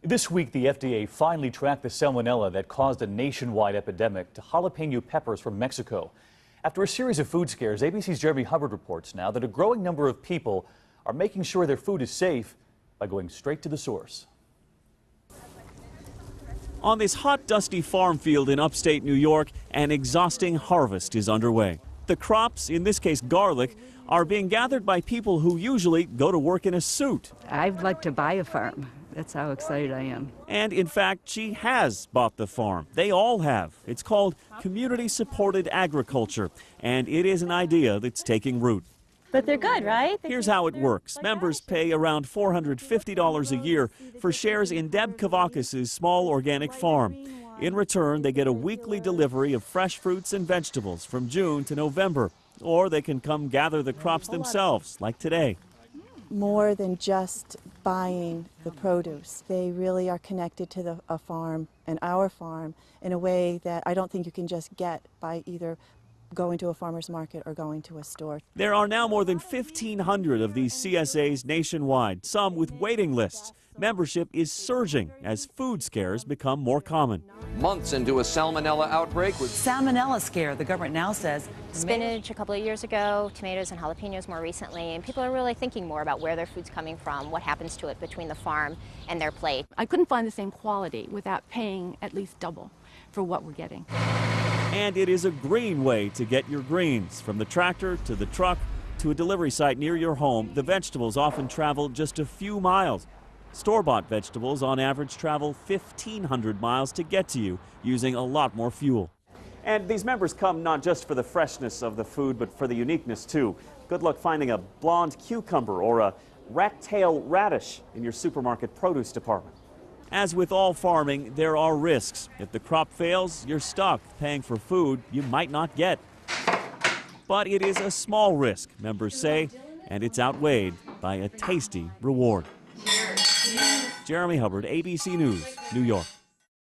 This week, the FDA finally tracked the salmonella that caused a nationwide epidemic to jalapeno peppers from Mexico. After a series of food scares, ABC's Jeremy Hubbard reports now that a growing number of people are making sure their food is safe by going straight to the source. On this hot, dusty farm field in upstate New York, an exhausting harvest is underway. The crops, in this case garlic, are being gathered by people who usually go to work in a suit. I'd like to buy a farm. That's how excited I am. And in fact, she has bought the farm. They all have. It's called community-supported agriculture, and it is an idea that's taking root. But they're good, right? Here's how it works. Members pay around $450 a year for shares in Deb Kavakis' small organic farm. In return, they get a weekly delivery of fresh fruits and vegetables from June to November. Or they can come gather the crops themselves, like today. More than just buying the produce. They really are connected to a farm and our farm in a way that I don't think you can just get by either going to a farmer's market or going to a store. There are now more than 1,500 of these CSAs nationwide, some with waiting lists. Membership is surging as food scares become more common. Months into a salmonella outbreak with salmonella scare, the government now says. Spinach a couple of years ago, tomatoes and jalapenos more recently, and people are really thinking more about where their food's coming from, what happens to it between the farm and their plate. I couldn't find the same quality without paying at least double for what we're getting. And it is a green way to get your greens. From the tractor to the truck to a delivery site near your home, the vegetables often travel just a few miles. Store-bought vegetables on average travel 1,500 miles to get to you, using a lot more fuel. And these members come not just for the freshness of the food, but for the uniqueness too. Good luck finding a blonde cucumber or a rat-tail radish in your supermarket produce department. As with all farming, there are risks. If the crop fails, you're stuck paying for food you might not get. But it is a small risk, members say, and it's outweighed by a tasty reward. Jeremy Hubbard, ABC News, New York.